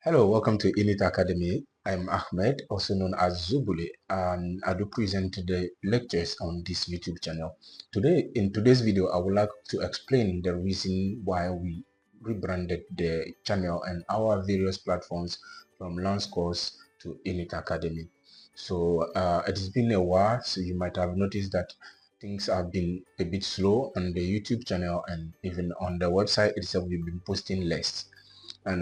Hello, welcome to INIT Academy. I'm Ahmed, also known as Zubule, and I do present the lectures on this YouTube channel. In today's video, I would like to explain the reason why we rebranded the channel and our various platforms from Lancecourse to INIT Academy. So it has been a while, so you might have noticed that things have been a bit slow on the YouTube channel, and even on the website itself, we've been posting less. And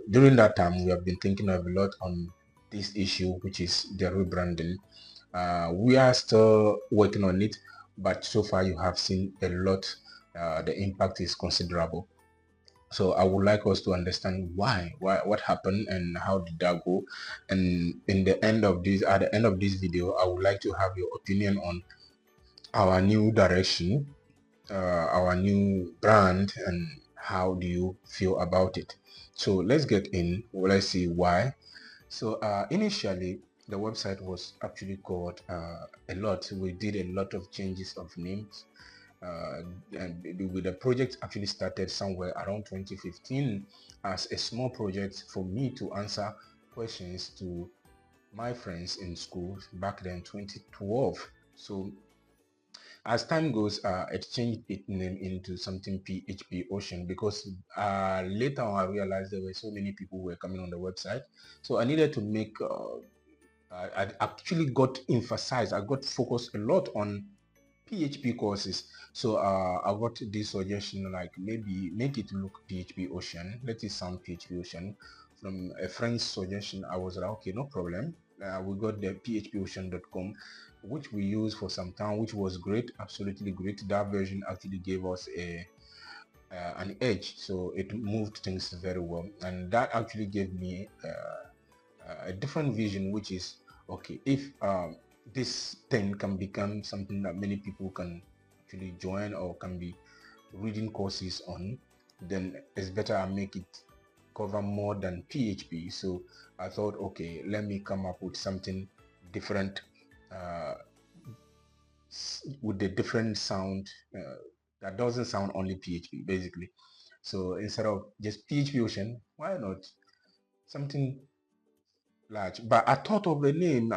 during that time, we have been thinking of a lot on this issue, which is the rebranding. We are still working on it, but so far you have seen a lot. The impact is considerable. So I would like us to understand what happened, and how did that go. And at the end of this video, I would like to have your opinion on our new direction, our new brand, and how do you feel about it. So let's get in. Let's see why. So initially the website was actually called a lot. We did a lot of changes of names, and the project actually started somewhere around 2015 as a small project for me to answer questions to my friends in school back then, 2012. So as time goes, it changed its name into something PHP Ocean, because later on I realized there were so many people who were coming on the website. So I needed to make, I actually got emphasized, I got focused a lot on PHP courses. So I got this suggestion, like maybe make it look PHP Ocean, let it sound PHP Ocean. From a friend's suggestion, I was like, okay, no problem. We got the phpocean.com, which we used for some time, which was great, absolutely great. That version actually gave us an edge, so it moved things very well, and that actually gave me a different vision, which is, okay, if this thing can become something that many people can actually join or can be reading courses on, then it's better I make it cover more than PHP. So I thought, okay, let me come up with something different, uh, with a different sound, that doesn't sound only PHP basically. So instead of just PHP Ocean, why not something large? But I thought of the name.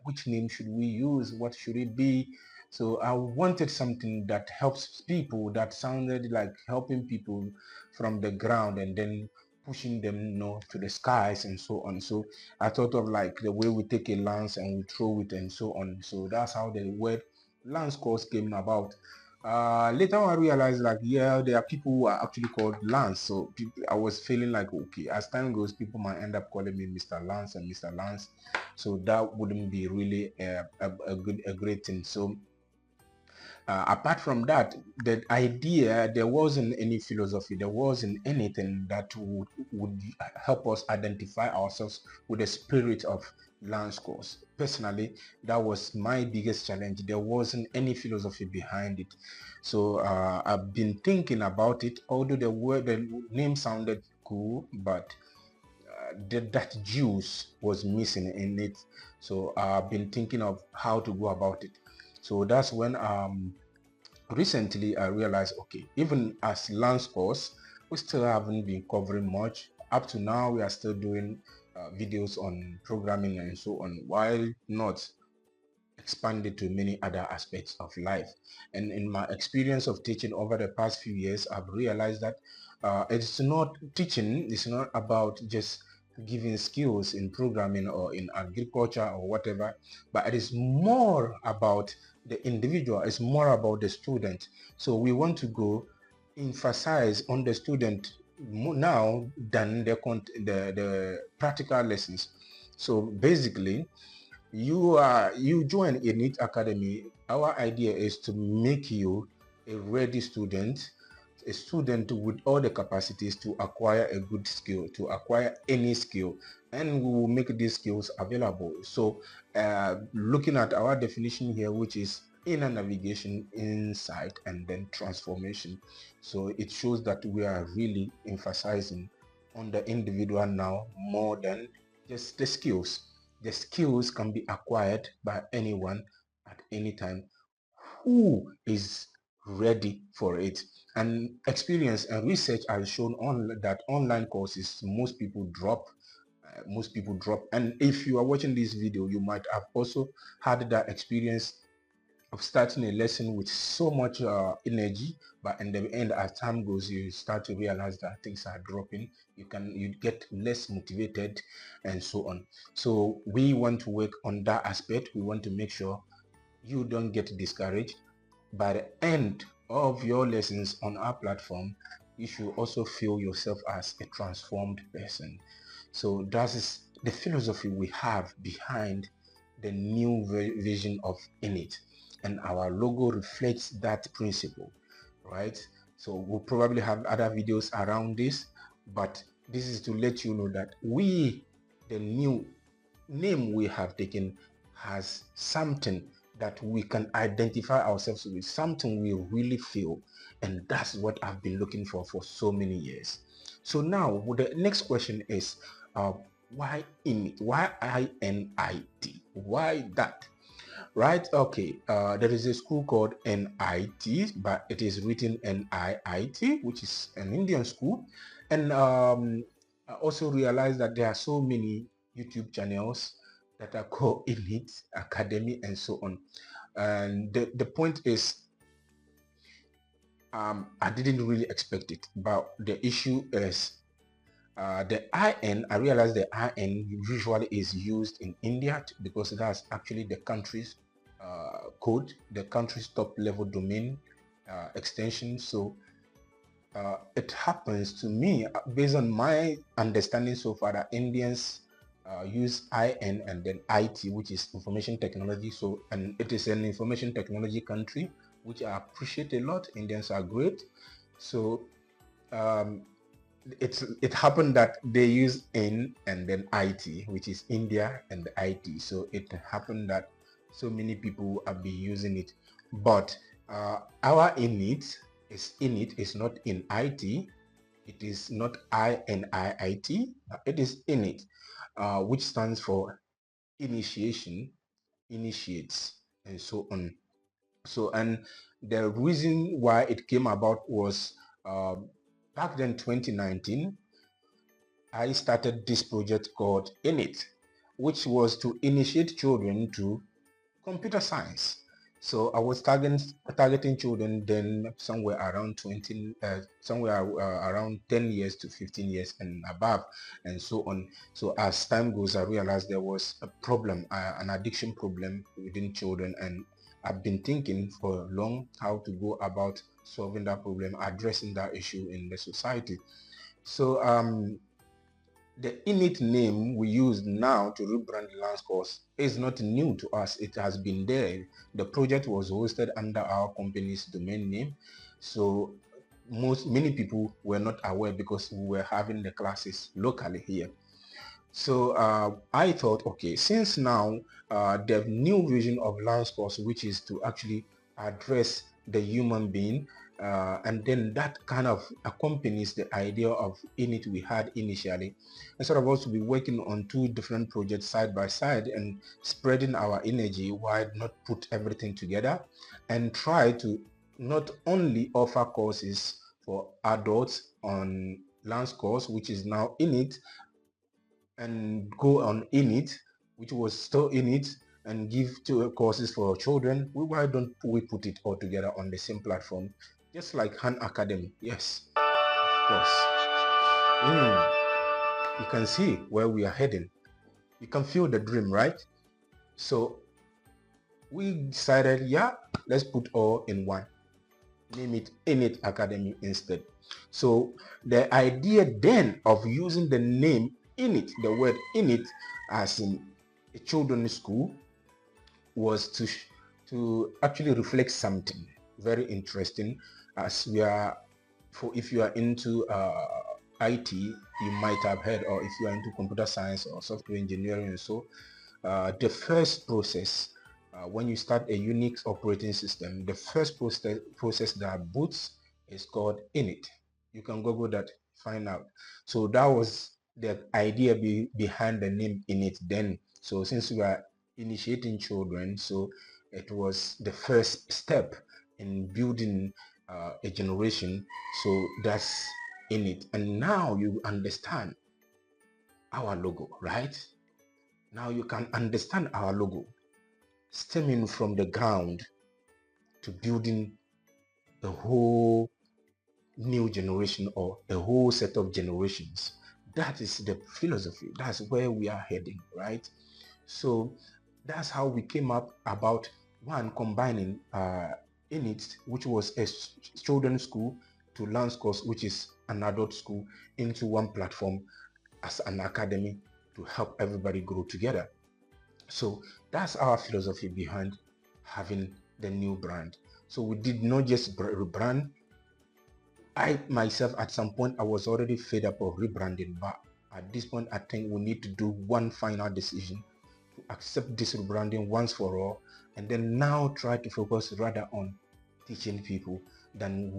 Which name should we use? What should it be? So I wanted something that helps people, that sounded like helping people from the ground and then pushing them, to the skies and so on. So I thought of like the way we take a lance and we throw it and so on. So that's how the word Lancecourse came about. Later on I realized, like, yeah, there are people who are actually called Lance. So I was feeling like, okay, as time goes, people might end up calling me Mr. Lance and Mr. Lance. So that wouldn't be really a great thing. So apart from that, the idea, there wasn't any philosophy, there wasn't anything that would help us identify ourselves with the spirit of Lancecourse. Personally, that was my biggest challenge. There wasn't any philosophy behind it. So I've been thinking about it, although the name sounded cool, but that juice was missing in it. So I've been thinking of how to go about it. So that's when recently I realized, okay, even as Lancecourse, we still haven't been covering much. Up to now, we are still doing videos on programming and so on. Why not expand it to many other aspects of life? And in my experience of teaching over the past few years, I've realized that it's not teaching, it's not about just giving skills in programming or in agriculture or whatever, but it is more about the individual, it's more about the student. So we want to go emphasize on the student now than the practical lessons. So basically, you join INIT Academy. Our idea is to make you a ready student, a student with all the capacities to acquire a good skill, to acquire any skill, and we will make these skills available. So looking at our definition here, which is inner navigation, insight, and then transformation. So it shows that we are really emphasizing on the individual now more than just the skills. The skills can be acquired by anyone at any time who is ready for it. And experience and research has shown that online courses, most people drop. And if you are watching this video, you might have also had that experience of starting a lesson with so much energy, but in the end, as time goes, you start to realize that things are dropping. You get less motivated and so on. So we want to work on that aspect. We want to make sure you don't get discouraged. By the end of your lessons on our platform, you should also feel yourself as a transformed person. So that is the philosophy we have behind the new vision of INIT, and our logo reflects that principle, right? So we'll probably have other videos around this, but this is to let you know that the new name we have taken, has something that we can identify ourselves with, something we really feel, and that's what I've been looking for so many years. So now the next question is, why INIT? Why INIT? Why that? Right? Okay. There is a school called NIT, but it is written NIIT, which is an Indian school. And I also realized that there are so many YouTube channels that are called INIT Academy and so on. And the point is, I didn't really expect it, but the issue is the IN. I realized the IN usually is used in India because that's actually the country's code, the country's top level domain extension. So it happens to me, based on my understanding so far, that Indians use IN and then IT, which is information technology. So, and it is an information technology country, which I appreciate a lot. Indians are great. So it happened that they use N and then IT, which is India and IT. So it happened that so many people have been using it, but our INIT is not in IT. It is not INIIT. It is INIT, which stands for initiation, initiates, and so on. So, and the reason why it came about was back then, 2019, I started this project called INIT, which was to initiate children to computer science. So I was targeting children then somewhere around 10 years to 15 years and above, and so on. So as time goes, I realized there was a problem, an addiction problem within children, and I've been thinking for long how to go about solving that problem, addressing that issue in the society. So the INIT name we use now to rebrand the Lancecourse is not new to us. It has been there. The project was hosted under our company's domain name. So many people were not aware because we were having the classes locally here. So I thought, okay, since now the new vision of Lancecourse, which is to actually address the human being, and then that kind of accompanies the idea of INIT we had initially. Instead of us to be working on two different projects side by side and spreading our energy, why not put everything together and try to not only offer courses for adults on Lancecourse, which is now INIT, and go on INIT, which was still INIT, and give courses for children. Why don't we put it all together on the same platform, just like INIT Academy? Yes, of course. You can see where we are heading. You can feel the dream, right? So we decided, yeah, let's put all in one. Name it INIT Academy instead. So the idea then of using the name INIT, the word INIT, as in a children's school, was to actually reflect something very interesting. As we are, for if you are into IT, you might have heard, or if you are into computer science or software engineering, and so the first process when you start a Unix operating system, the first process that boots is called init. You can Google that, find out. So that was the idea behind the name init then. So since we are initiating children, so it was the first step in building a generation. So that's in it. And now you understand our logo, right? Now you can understand our logo, stemming from the ground to building a whole new generation or a whole set of generations. That is the philosophy. That's where we are heading, right? So that's how we came up about one combining INIT, which was a children's school, to Lancecourse, which is an adult school, into one platform as an academy to help everybody grow together. So that's our philosophy behind having the new brand. So we did not just rebrand. I myself, at some point, I was already fed up of rebranding, but at this point, I think we need to do one final decision to accept this rebranding once for all, and then now try to focus rather on teaching people than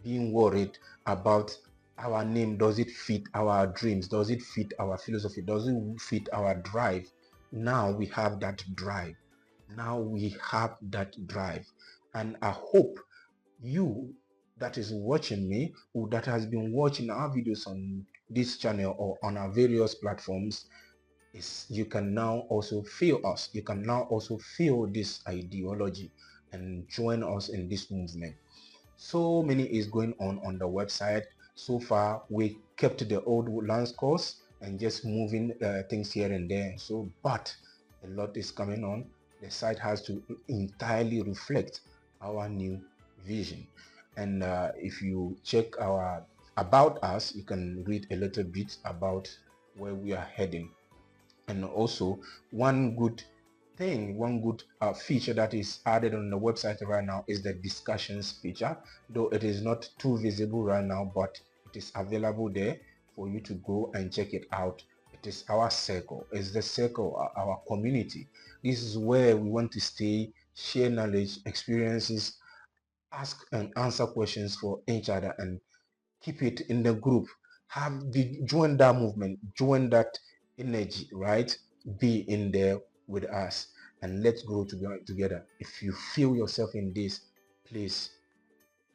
being worried about our name. Does it fit our dreams? Does it fit our philosophy? Does it fit our drive? Now we have that drive. Now we have that drive. And I hope you that is watching me, or that has been watching our videos on this channel or on our various platforms, is you can now also feel us. You can now also feel this ideology and join us in this movement. So many is going on the website. So far, we kept the old Lancecourse and just moving things here and there. So, but a lot is coming on. The site has to entirely reflect our new vision. And if you check our about us, you can read a little bit about where we are heading. And also, one good feature that is added on the website right now is the discussions feature, though it is not too visible right now, but it is available there for you to go and check it out. It is our circle. It's the circle, our community. This is where we want to stay, share knowledge, experiences, ask and answer questions for each other, and keep it in the group. Join that movement, join that energy, right? Be in there with us, and let's grow together. If you feel yourself in this, please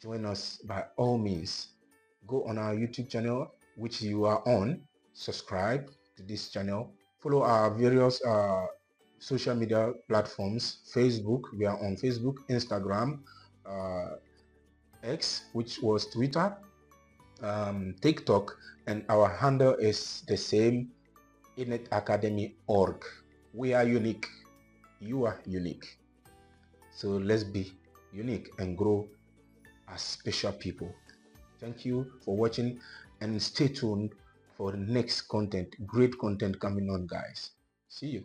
join us by all means. Go on our YouTube channel, which you are on, subscribe to this channel, follow our various social media platforms. Facebook, we are on Facebook, Instagram, X, which was Twitter, TikTok, and our handle is the same, INIT Academy org. We are unique. You are unique. So let's be unique and grow as special people. Thank you for watching, and stay tuned for the next content. Great content coming on, guys. See you.